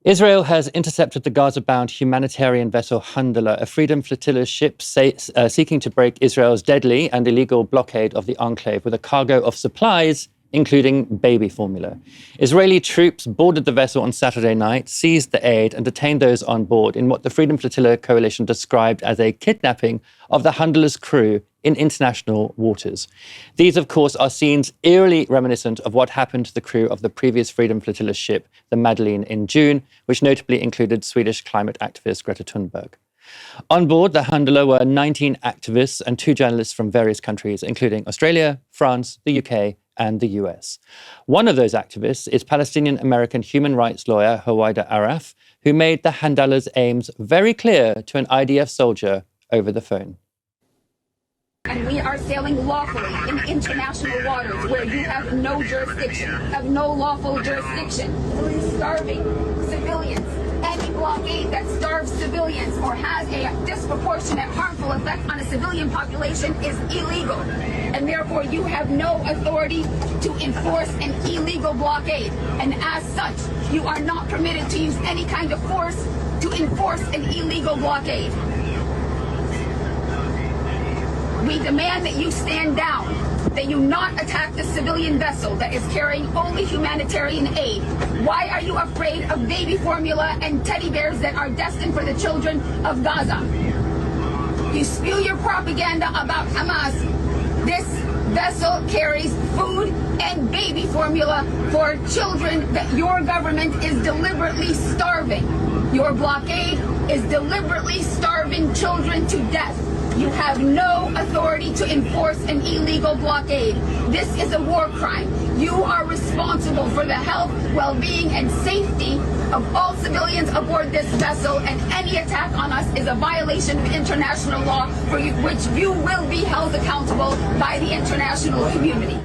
Israel has intercepted the Gaza-bound humanitarian vessel Handala, a Freedom Flotilla ship seeking to break Israel's deadly and illegal blockade of the enclave with a cargo of supplies, including baby formula. Israeli troops boarded the vessel on Saturday night, seized the aid and detained those on board in what the Freedom Flotilla coalition described as a kidnapping of the Handala's crew in international waters. These, of course, are scenes eerily reminiscent of what happened to the crew of the previous Freedom Flotilla ship, the Madeleine, in June, which notably included Swedish climate activist Greta Thunberg. On board the Handala were 19 activists and 2 journalists from various countries, including Australia, France, the UK, and the US. One of those activists is Palestinian-American human rights lawyer Huwaida Arraf, who made the Handala's aims very clear to an IDF soldier over the phone. And we are sailing lawfully in international waters where you have no jurisdiction, have no lawful jurisdiction. Starving civilians, any blockade that starves civilians or has a disproportionate harmful effect on a civilian population is illegal. And therefore you have no authority to enforce an illegal blockade. And as such, you are not permitted to use any kind of force to enforce an illegal blockade. We demand that you stand down, that you not attack the civilian vessel that is carrying only humanitarian aid. Why are you afraid of baby formula and teddy bears that are destined for the children of Gaza? You spew your propaganda about Hamas. This vessel carries food and baby formula for children that your government is deliberately starving. Your blockade is deliberately starving children to death. You have no authority to enforce an illegal blockade. This is a war crime. You are responsible for the health, well-being, and safety of all civilians aboard this vessel, and any attack on us is a violation of international law for which you will be held accountable by the international community.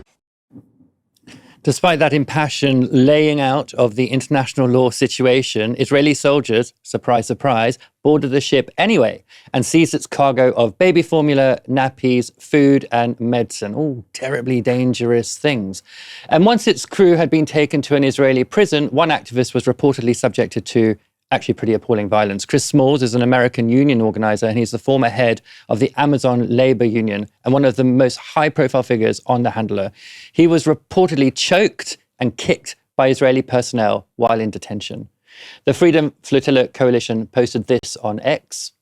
Despite that impassioned laying out of the international law situation, Israeli soldiers, surprise, surprise, boarded the ship anyway and seized its cargo of baby formula, nappies, food and medicine, all terribly dangerous things. And once its crew had been taken to an Israeli prison, one activist was reportedly subjected to actually pretty appalling violence. Chris Smalls is an American union organizer, and he's the former head of the Amazon Labor Union and one of the most high-profile figures on the Handala. He was reportedly choked and kicked by Israeli personnel while in detention. The Freedom Flotilla coalition posted this on X.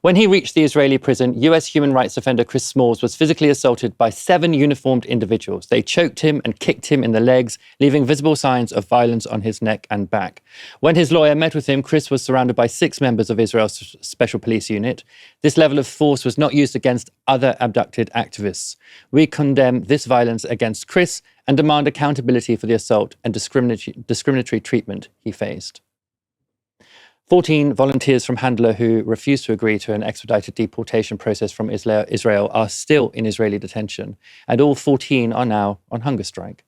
When he reached the Israeli prison, US human rights defender Chris Smalls was physically assaulted by 7 uniformed individuals. They choked him and kicked him in the legs, leaving visible signs of violence on his neck and back. When his lawyer met with him, Chris was surrounded by 6 members of Israel's special police unit. This level of force was not used against other abducted activists. We condemn this violence against Chris and demand accountability for the assault and discriminatory treatment he faced. 14 volunteers from Handala who refused to agree to an expedited deportation process from Israel are still in Israeli detention, and all 14 are now on hunger strike.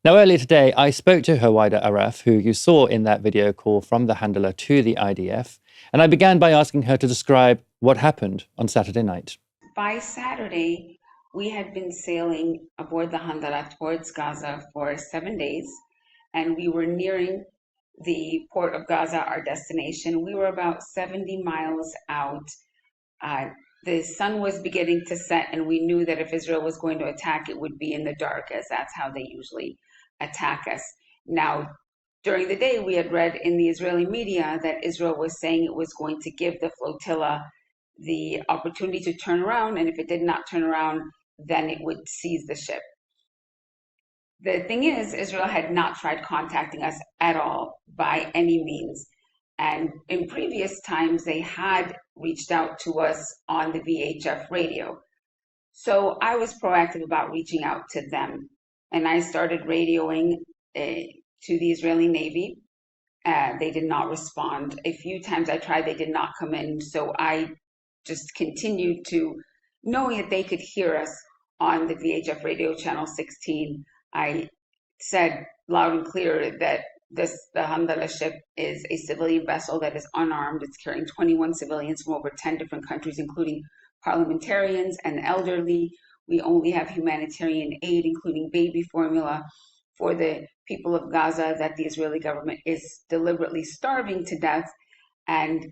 Now, earlier today, I spoke to Huwaida Arraf, who you saw in that video call from the Handala to the IDF, and I began by asking her to describe what happened on Saturday night. By Saturday, we had been sailing aboard the Handala towards Gaza for 7 days, and we were nearing the port of Gaza, our destination. We were about 70 miles out. The sun was beginning to set, and we knew that if Israel was going to attack, it would be in the dark, as that's how they usually attack us. Now, during the day, we had read in the Israeli media that Israel was saying it was going to give the flotilla the opportunity to turn around, and if it did not turn around, then it would seize the ship. The thing is, Israel had not tried contacting us at all by any means. And in previous times, they had reached out to us on the VHF radio. So I was proactive about reaching out to them. And I started radioing to the Israeli Navy. They did not respond. A few times I tried, they did not come in. So I just continued to, knowing that they could hear us on the VHF radio channel 16, I said loud and clear that the Handala ship is a civilian vessel that is unarmed. It's carrying 21 civilians from over 10 different countries, including parliamentarians and elderly. We only have humanitarian aid, including baby formula. for the people of Gaza that the Israeli government is deliberately starving to death, and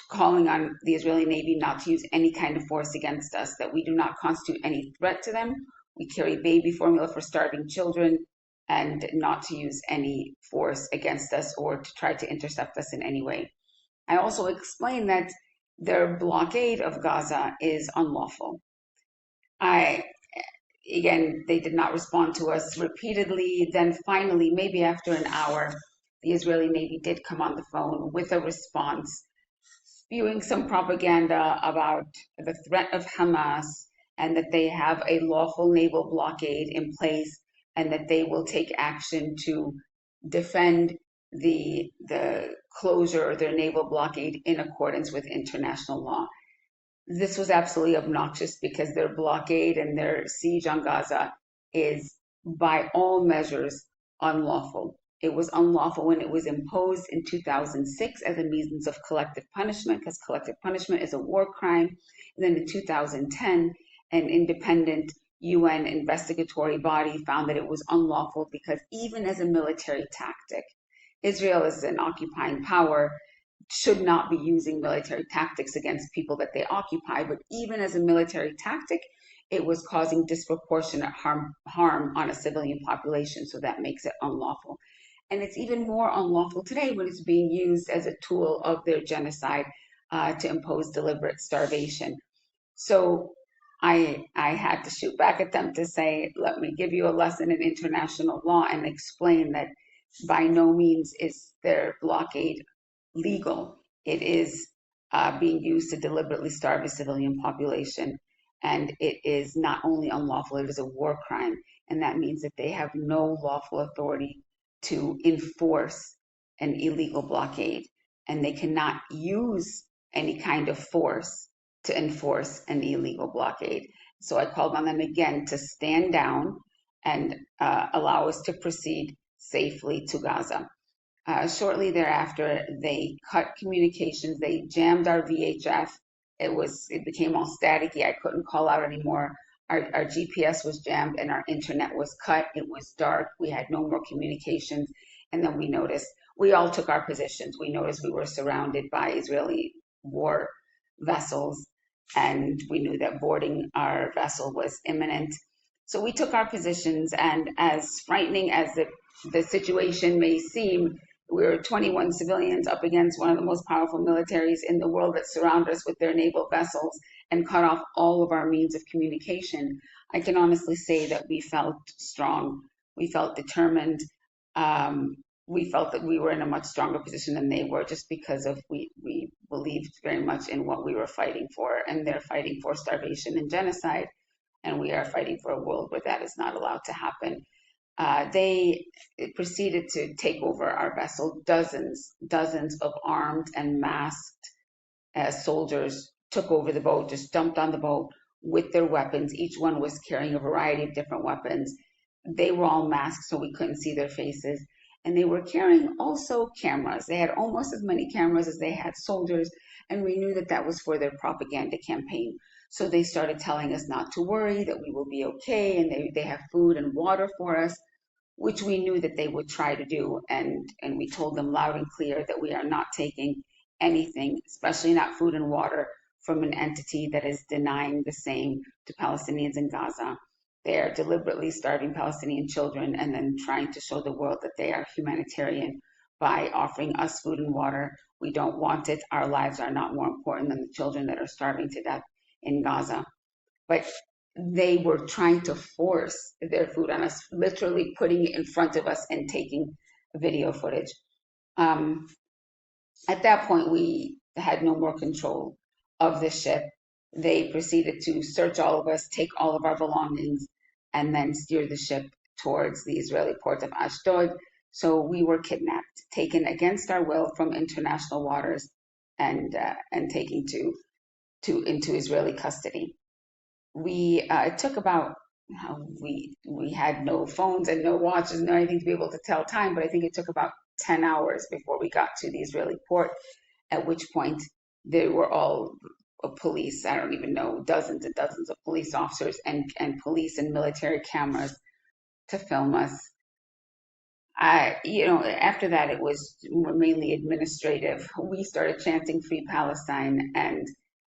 calling on the Israeli Navy not to use any kind of force against us, that we do not constitute any threat to them. We carry baby formula for starving children, and not to use any force against us or to try to intercept us in any way. I also explained that their blockade of Gaza is unlawful. Again, they did not respond to us repeatedly. Then finally, maybe after an hour, the Israeli Navy did come on the phone with a response, spewing some propaganda about the threat of Hamas and that they have a lawful naval blockade in place and that they will take action to defend the closure of their naval blockade in accordance with international law. This was absolutely obnoxious because their blockade and their siege on Gaza is by all measures unlawful. It was unlawful when it was imposed in 2006 as a means of collective punishment, because collective punishment is a war crime. And then in 2010, an independent UN investigatory body found that it was unlawful because even as a military tactic, Israel is an occupying power, should not be using military tactics against people that they occupy, but even as a military tactic, it was causing disproportionate harm on a civilian population, so that makes it unlawful. And it's even more unlawful today when it's being used as a tool of their genocide to impose deliberate starvation. So I had to shoot back at them to say, let me give you a lesson in international law and explain that by no means is their blockade legal. It is being used to deliberately starve a civilian population. And it is not only unlawful, it is a war crime. And that means that they have no lawful authority to enforce an illegal blockade. And they cannot use any kind of force to enforce an illegal blockade. So I called on them again to stand down and allow us to proceed safely to Gaza. Shortly thereafter, they cut communications. They jammed our VHF. It became all staticky. I couldn't call out anymore. Our GPS was jammed and our internet was cut. It was dark. We had no more communications. And then we all took our positions. We noticed we were surrounded by Israeli war vessels, and we knew that boarding our vessel was imminent. So we took our positions, and as frightening as the situation may seem, we were 21 civilians up against one of the most powerful militaries in the world that surround us with their naval vessels and cut off all of our means of communication. I can honestly say that we felt strong. We felt determined. We felt that we were in a much stronger position than they were, just because of we believed very much in what we were fighting for, and they're fighting for starvation and genocide, and we are fighting for a world where that is not allowed to happen. They proceeded to take over our vessel. Dozens of armed and masked soldiers took over the boat, just jumped on the boat with their weapons. Each one was carrying a variety of different weapons. They were all masked, so we couldn't see their faces. And they were carrying also cameras. They had almost as many cameras as they had soldiers, and we knew that that was for their propaganda campaign. So they started telling us not to worry, that we will be okay, and they have food and water for us, which we knew that they would try to do. And we told them loud and clear that we are not taking anything, especially not food and water, from an entity that is denying the same to Palestinians in Gaza. They are deliberately starving Palestinian children and then trying to show the world that they are humanitarian by offering us food and water. We don't want it. Our lives are not more important than the children that are starving to death in Gaza. But they were trying to force their food on us, literally putting it in front of us and taking video footage. At that point, we had no more control of the ship. They proceeded to search all of us, take all of our belongings, and then steer the ship towards the Israeli port of Ashdod. So we were kidnapped, taken against our will from international waters, and taken into Israeli custody. It took about, we had no phones and no watches, no anything to be able to tell time, but I think it took about 10 hours before we got to the Israeli port, at which point they were all police, I don't even know, dozens and dozens of police officers and police and military cameras to film us. After that, it was mainly administrative. We started chanting Free Palestine, and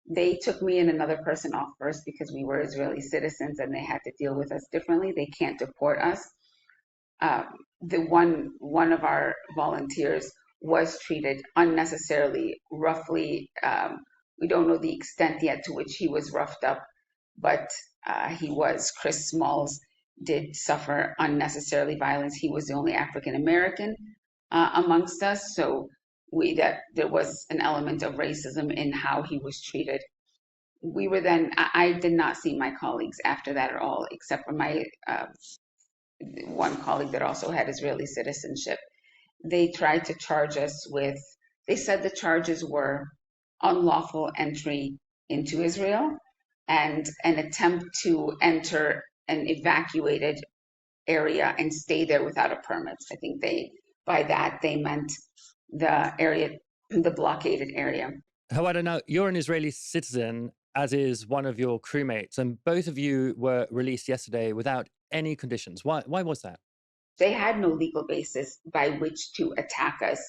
they took me and another person off first because we were Israeli citizens and they had to deal with us differently. They can't deport us. Um, the one of our volunteers was treated unnecessarily roughly. We don't know the extent yet to which he was roughed up, but Chris Smalls did suffer unnecessarily violence. He was the only African American amongst us, so there was an element of racism in how he was treated. We were then. I did not see my colleagues after that at all, except for my one colleague that also had Israeli citizenship. They tried to charge us with. They said the charges were unlawful entry into Israel and an attempt to enter an evacuated area and stay there without a permit. I think by that they meant the area, the blockaded area. Huwaida, now you're an Israeli citizen, as is one of your crewmates, and both of you were released yesterday without any conditions. Why was that? They had no legal basis by which to attack us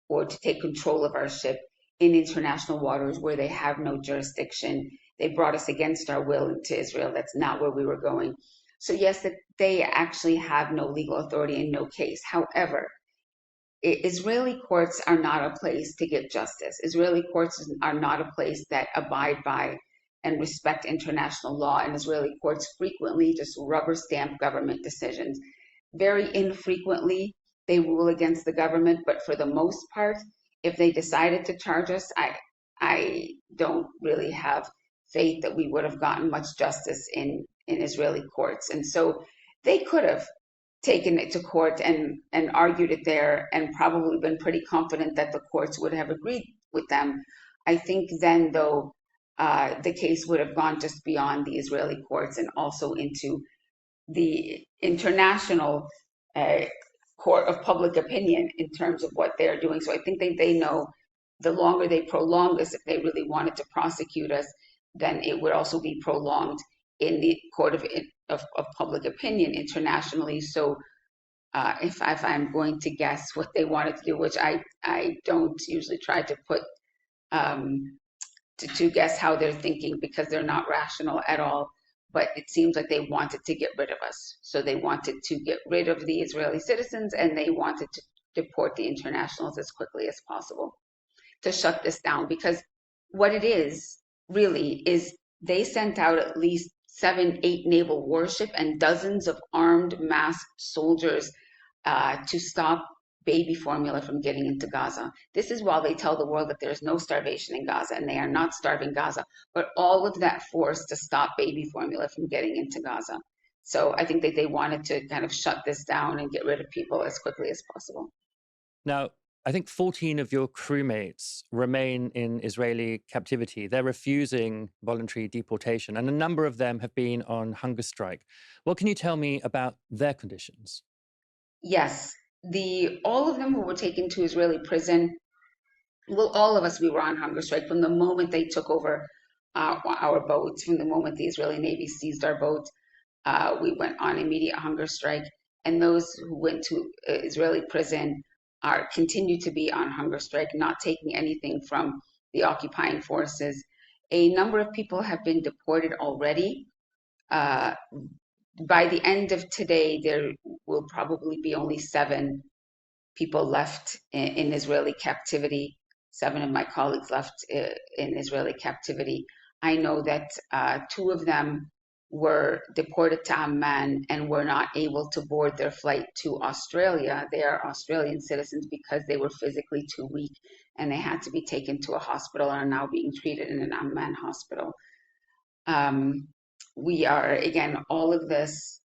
or to take control of our ship in international waters where they have no jurisdiction. They brought us against our will into Israel. That's not where we were going. So yes, that they actually have no legal authority and no case. However, Israeli courts are not a place to get justice. Israeli courts are not a place that abide by and respect international law. And Israeli courts frequently just rubber stamp government decisions. Very infrequently, they rule against the government, but for the most part, if they decided to charge us, I don't really have faith that we would have gotten much justice in Israeli courts. And so they could have taken it to court and argued it there and probably been pretty confident that the courts would have agreed with them. I think then, though, the case would have gone just beyond the Israeli courts and also into the international court of public opinion in terms of what they're doing. So I think they know the longer they prolong this, if they really wanted to prosecute us, then it would also be prolonged in the court of public opinion internationally. So if I'm going to guess what they wanted to do, which I don't usually try to put to guess how they're thinking because they're not rational at all. But it seems like they wanted to get rid of us. So they wanted to get rid of the Israeli citizens and they wanted to deport the internationals as quickly as possible to shut this down. Because what it is really is they sent out at least 7, 8 naval warship and dozens of armed masked soldiers to stop baby formula from getting into Gaza. This is while they tell the world that there's no starvation in Gaza and they are not starving Gaza, but all of that force to stop baby formula from getting into Gaza. So I think that they wanted to kind of shut this down and get rid of people as quickly as possible. Now, I think 14 of your crewmates remain in Israeli captivity. They're refusing voluntary deportation, and a number of them have been on hunger strike. What can you tell me about their conditions? Yes, all of them who were taken to Israeli prison, well, all of us, we were on hunger strike from the moment they took over our boats, from the moment the Israeli Navy seized our boat. We went on immediate hunger strike, and those who went to Israeli prison continue to be on hunger strike, not taking anything from the occupying forces. A number of people have been deported already. By the end of today, there will probably be only 7 people left in Israeli captivity. 7 of my colleagues left in Israeli captivity. I know that 2 of them were deported to Amman and were not able to board their flight to Australia. They are Australian citizens because they were physically too weak and they had to be taken to a hospital and are now being treated in an Amman hospital. We are, again, all of this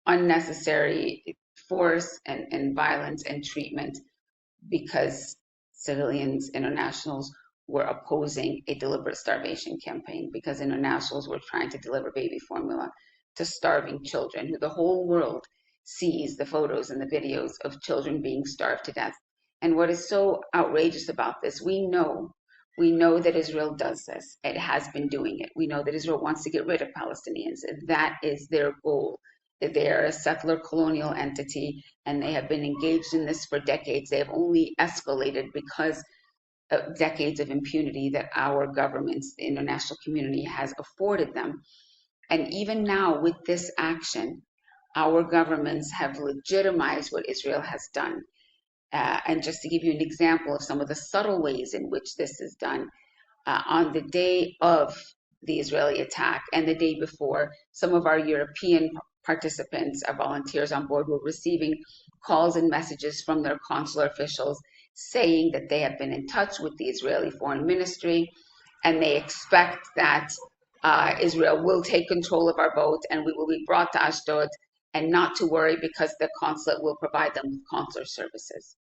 unnecessary force and violence and treatment because civilians, internationals, were opposing a deliberate starvation campaign because internationals were trying to deliver baby formula to starving children who the whole world sees the photos and the videos of children being starved to death. And what is so outrageous about this, we know that Israel does this. It has been doing it. We know that Israel wants to get rid of Palestinians. That is their goal. They are a settler colonial entity, and they have been engaged in this for decades. They have only escalated because of decades of impunity that our governments, the international community, has afforded them. And even now, with this action, our governments have legitimized what Israel has done. And just to give you an example of some of the subtle ways in which this is done, on the day of the Israeli attack and the day before, some of our European participants, our volunteers on board, were receiving calls and messages from their consular officials saying that they have been in touch with the Israeli Foreign Ministry and they expect that Israel will take control of our boat and we will be brought to Ashdod, and not to worry because the consulate will provide them with consular services.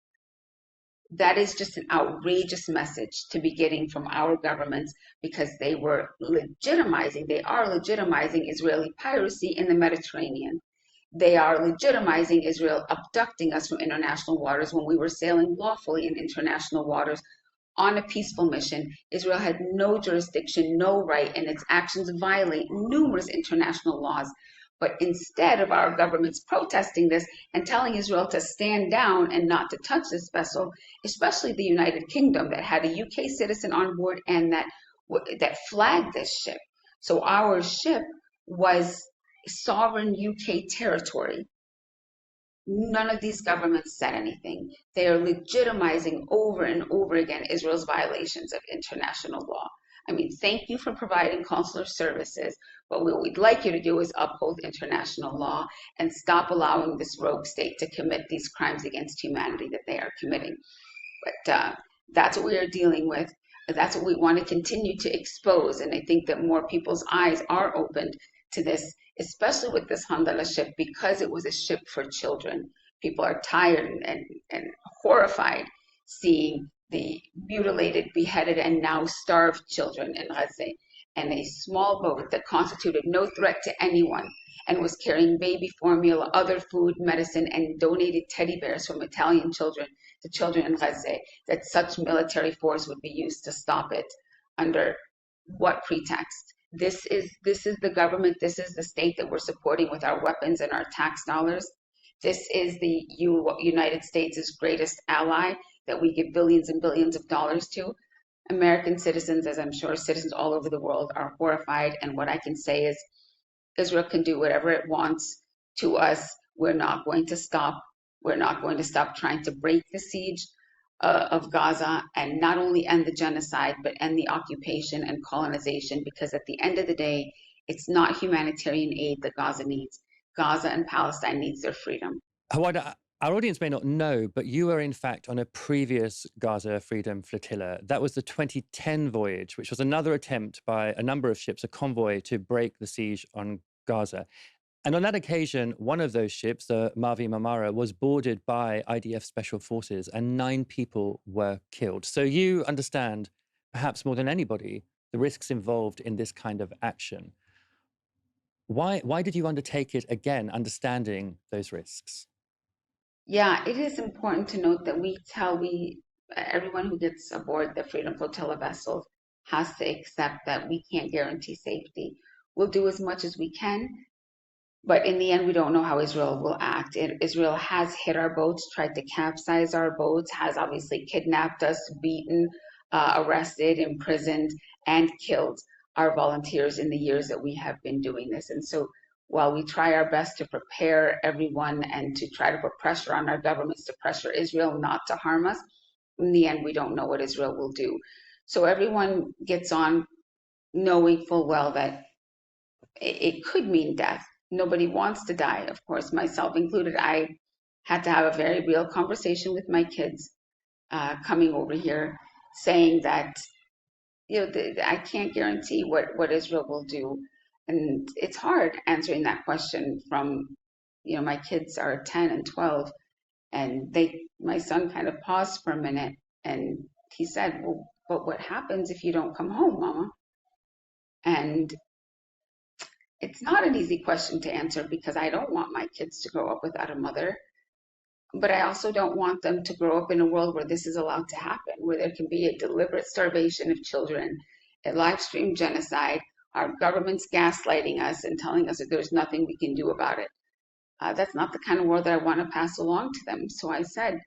That is just an outrageous message to be getting from our governments, because they are legitimizing Israeli piracy in the Mediterranean. They are legitimizing Israel abducting us from international waters when we were sailing lawfully in international waters on a peaceful mission. Israel had no jurisdiction, no right, and its actions violate numerous international laws. But instead of our governments protesting this and telling Israel to stand down and not to touch this vessel, especially the United Kingdom that had a UK citizen on board and that flagged this ship. So our ship was sovereign UK territory. None of these governments said anything. They are legitimizing over and over again Israel's violations of international law. I mean, thank you for providing consular services, but what we'd like you to do is uphold international law and stop allowing this rogue state to commit these crimes against humanity that they are committing. But that's what we are dealing with. That's what we want to continue to expose. And I think that more people's eyes are opened to this, especially with this Handala ship, because it was a ship for children. People are tired and horrified seeing the mutilated, beheaded, and now starved children in Gaza, and a small boat that constituted no threat to anyone and was carrying baby formula, other food, medicine, and donated teddy bears from Italian children to children in Gaza, that such military force would be used to stop it. Under what pretext? This is the government, this is the state that we're supporting with our weapons and our tax dollars. This is the United States' greatest ally that we give billions and billions of dollars to. American citizens, as I'm sure citizens all over the world, are horrified. And what I can say is Israel can do whatever it wants to us. We're not going to stop. We're not going to stop trying to break the siege of Gaza and not only end the genocide, but end the occupation and colonization, because at the end of the day, it's not humanitarian aid that Gaza needs. Gaza and Palestine needs their freedom. Huwaida, our audience may not know, but you were in fact on a previous Gaza Freedom Flotilla. That was the 2010 voyage, which was another attempt by a number of ships, a convoy, to break the siege on Gaza. And on that occasion, one of those ships, the Mavi Marmara, was boarded by IDF Special Forces and 9 people were killed. So you understand, perhaps more than anybody, the risks involved in this kind of action. Why did you undertake it again, understanding those risks? Yeah, it is important to note that everyone who gets aboard the Freedom Flotilla vessels has to accept that we can't guarantee safety. We'll do as much as we can, but in the end, we don't know how Israel will act. Israel has hit our boats, tried to capsize our boats, has obviously kidnapped us, beaten, arrested, imprisoned, and killed our volunteers in the years that we have been doing this. And so while we try our best to prepare everyone and to try to put pressure on our governments to pressure Israel not to harm us, in the end, we don't know what Israel will do. So everyone gets on knowing full well that it could mean death. Nobody wants to die, of course, myself included. I had to have a very real conversation with my kids coming over here, saying that I can't guarantee what Israel will do. And it's hard answering that question from, my kids are 10 and 12. And my son kind of paused for a minute and he said, well, but what happens if you don't come home, Mama? And it's not an easy question to answer, because I don't want my kids to grow up without a mother. But I also don't want them to grow up in a world where this is allowed to happen, where there can be a deliberate starvation of children, a live stream genocide, our government's gaslighting us and telling us that there's nothing we can do about it. that's not the kind of world that I want to pass along to them. So I said,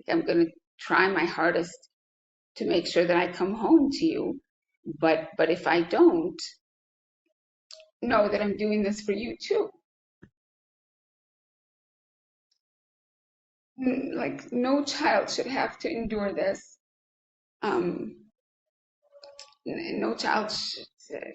I'm going to try my hardest to make sure that I come home to you. But if I don't, know that I'm doing this for you too. Like, no child should have to endure this. No child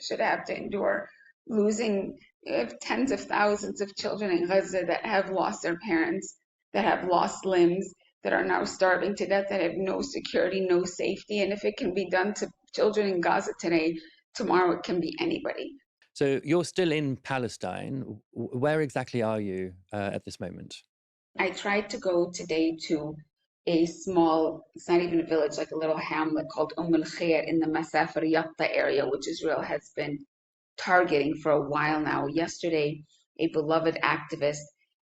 should have to endure losing. We have tens of thousands of children in Gaza that have lost their parents, that have lost limbs, that are now starving to death, that have no security, no safety. And if it can be done to children in Gaza today, tomorrow it can be anybody. So you're still in Palestine. Where exactly are you at this moment? I tried to go today to a small, it's not even a village, like a little hamlet called Al Khair in the Masafir Yatta area, which Israel has been targeting for a while now. Yesterday, a beloved activist,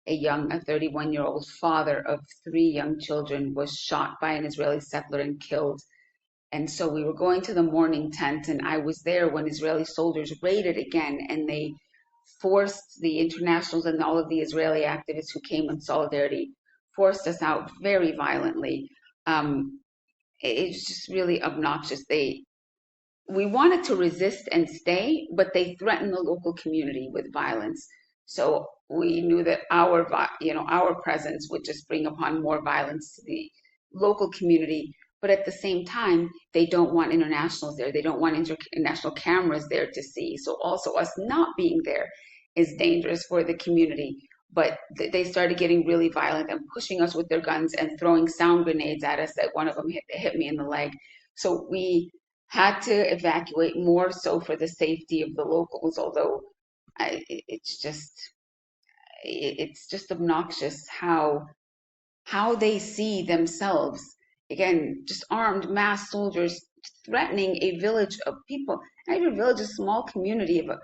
a 31-year-old father of 3 young children, was shot by an Israeli settler and killed. And so we were going to the mourning tent, and I was there when Israeli soldiers raided again, and they forced the internationals and all of the Israeli activists who came in solidarity, forced us out very violently. It's just really obnoxious. We wanted to resist and stay, but they threatened the local community with violence. So we knew that our presence would just bring upon more violence to the local community. But at the same time, they don't want internationals there. They don't want international cameras there to see. So also us not being there is dangerous for the community. But they started getting really violent and pushing us with their guns and throwing sound grenades at us. That one of them hit me in the leg. So we had to evacuate, more so for the safety of the locals. Although it's just obnoxious how they see themselves. Again, just armed mass soldiers threatening a village of people. Not even a village, a small community of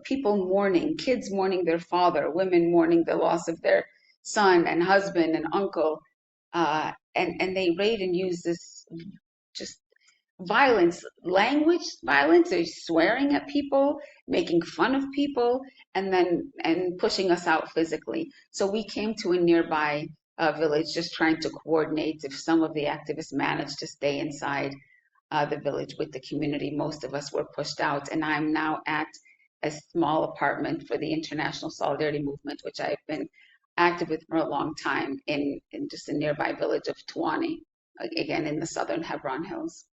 people mourning, kids mourning their father, women mourning the loss of their son and husband and uncle. And they raid and use this just violence, language violence. They're swearing at people, making fun of people, and pushing us out physically. So we came to a nearby village, just trying to coordinate if some of the activists managed to stay inside the village with the community. Most of us were pushed out, and I'm now at a small apartment for the International Solidarity Movement, which I've been active with for a long time in just a nearby village of Tuani, again in the southern Hebron Hills.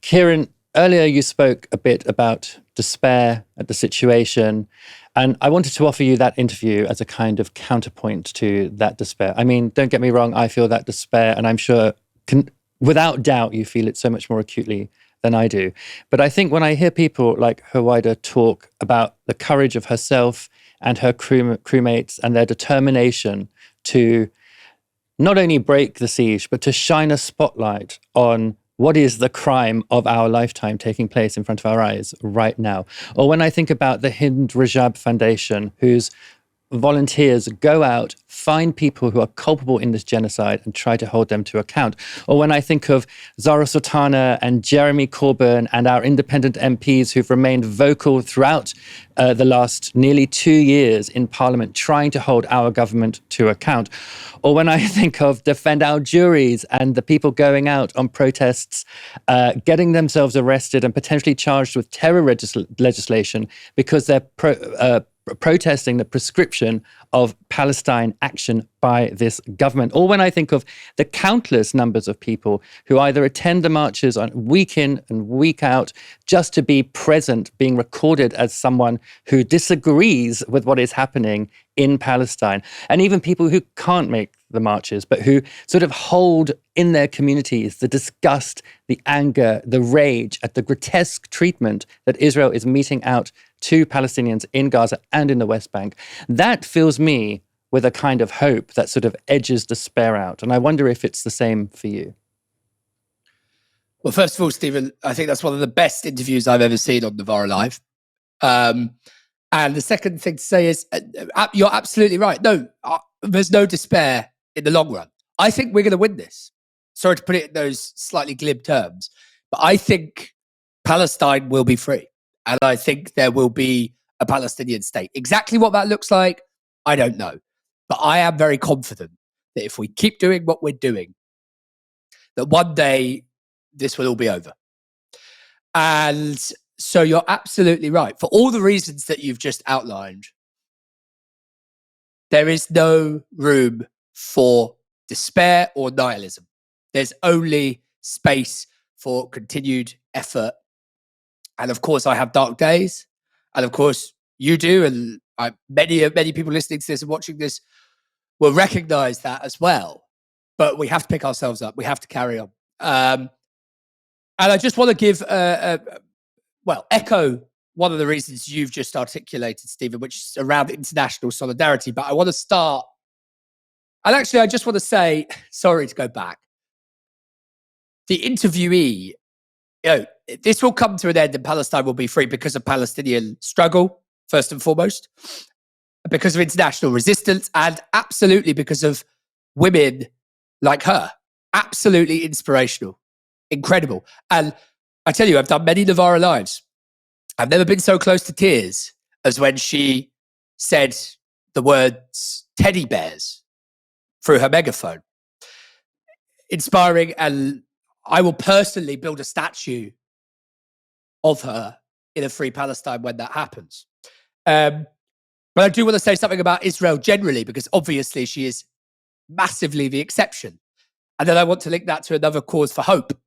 Kieran, earlier you spoke a bit about despair at the situation, and I wanted to offer you that interview as a kind of counterpoint to that despair. I mean, don't get me wrong, I feel that despair, and I'm sure, without doubt, you feel it so much more acutely than I do. But I think when I hear people like Huwaida talk about the courage of herself and her crewmates and their determination to not only break the siege, but to shine a spotlight on what is the crime of our lifetime taking place in front of our eyes right now. Or when I think about the Hind Rajab Foundation, whose volunteers go out, find people who are culpable in this genocide and try to hold them to account. Or when I think of Zara Sultana and Jeremy Corbyn and our independent MPs who've remained vocal throughout the last nearly 2 years in Parliament, trying to hold our government to account. Or when I think of Defend Our Juries and the people going out on protests, getting themselves arrested and potentially charged with terror legislation because they're protesting the prescription of Palestine action by this government. Or when I think of the countless numbers of people who either attend the marches on week in and week out just to be present, being recorded as someone who disagrees with what is happening in Palestine, and even people who can't make the marches, but who sort of hold in their communities the disgust, the anger, the rage at the grotesque treatment that Israel is meting out to Palestinians in Gaza and in the West Bank. That fills me with a kind of hope that sort of edges despair out. And I wonder if it's the same for you. Well, first of all, Steven, I think that's one of the best interviews I've ever seen on Novara Live. And the second thing to say is, you're absolutely right. No, there's no despair in the long run. I think we're going to win this. Sorry to put it in those slightly glib terms, but I think Palestine will be free. And I think there will be a Palestinian state. Exactly what that looks like, I don't know. But I am very confident that if we keep doing what we're doing, that one day this will all be over. And so you're absolutely right. For all the reasons that you've just outlined, there is no room for despair or nihilism. There's only space for continued effort. And of course, I have dark days. And of course, you do. And many people listening to this and watching this will recognize that as well. But we have to pick ourselves up. We have to carry on. And I just want to give, echo one of the reasons you've just articulated, Steven, which is around international solidarity. But I want to start. And actually, I just want to say, sorry to go back. The interviewee, this will come to an end and Palestine will be free because of Palestinian struggle, first and foremost, because of international resistance, and absolutely because of women like her. Absolutely inspirational, incredible. And I tell you, I've done many Novara lives. I've never been so close to tears as when she said the words teddy bears through her megaphone. Inspiring, and I will personally build a statue of her in a free Palestine when that happens. But I do want to say something about Israel generally, because obviously she is massively the exception. And then I want to link that to another cause for hope.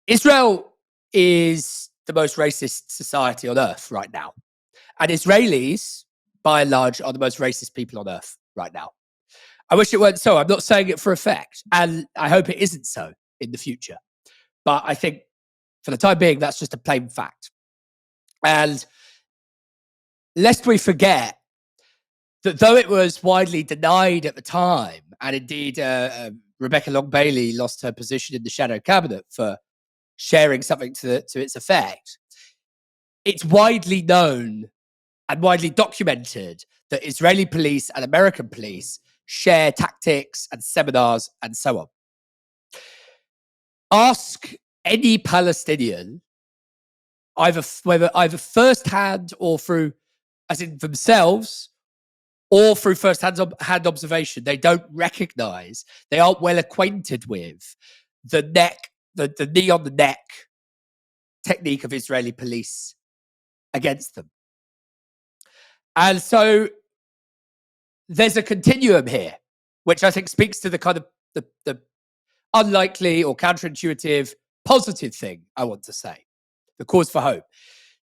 Israel is the most racist society on earth right now. And Israelis, by and large, are the most racist people on earth right now. I wish it weren't so. I'm not saying it for effect. And I hope it isn't so in the future. But I think for the time being, that's just a plain fact. And lest we forget that though it was widely denied at the time, and indeed Rebecca Long-Bailey lost her position in the shadow cabinet for sharing something to its effect, it's widely known and widely documented that Israeli police and American police share tactics and seminars and so on. Ask any Palestinian, either firsthand or through, as in themselves, or through first-hand observation, they don't recognize, they aren't well acquainted with the knee on the neck technique of Israeli police against them. And so there's a continuum here, which I think speaks to the kind of the unlikely or counterintuitive positive thing I want to say, the cause for hope.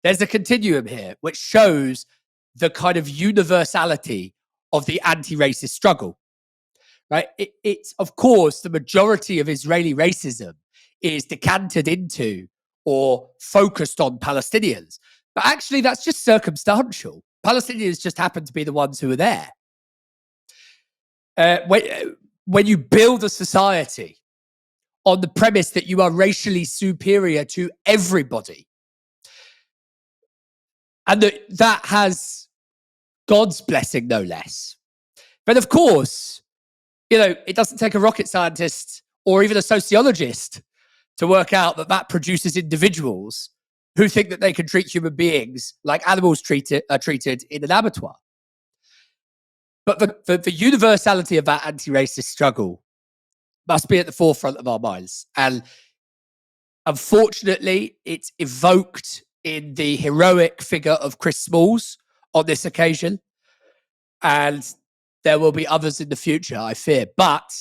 There's a continuum here which shows the kind of universality of the anti-racist struggle, right? It's, of course, the majority of Israeli racism is decanted into or focused on Palestinians. But actually, that's just circumstantial. Palestinians just happen to be the ones who are there. When you build a society on the premise that you are racially superior to everybody, and that has God's blessing, no less. But of course, it doesn't take a rocket scientist or even a sociologist to work out that produces individuals who think that they can treat human beings like animals are treated in an abattoir. But the universality of that anti-racist struggle must be at the forefront of our minds. And unfortunately, it's evoked in the heroic figure of Chris Smalls on this occasion. And there will be others in the future, I fear. But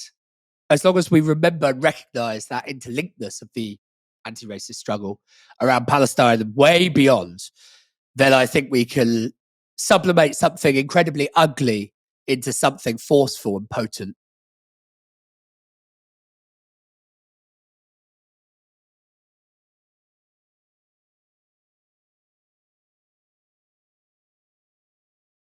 as long as we remember and recognize that interlinkness of the anti-racist struggle around Palestine and way beyond, then I think we can sublimate something incredibly ugly into something forceful and potent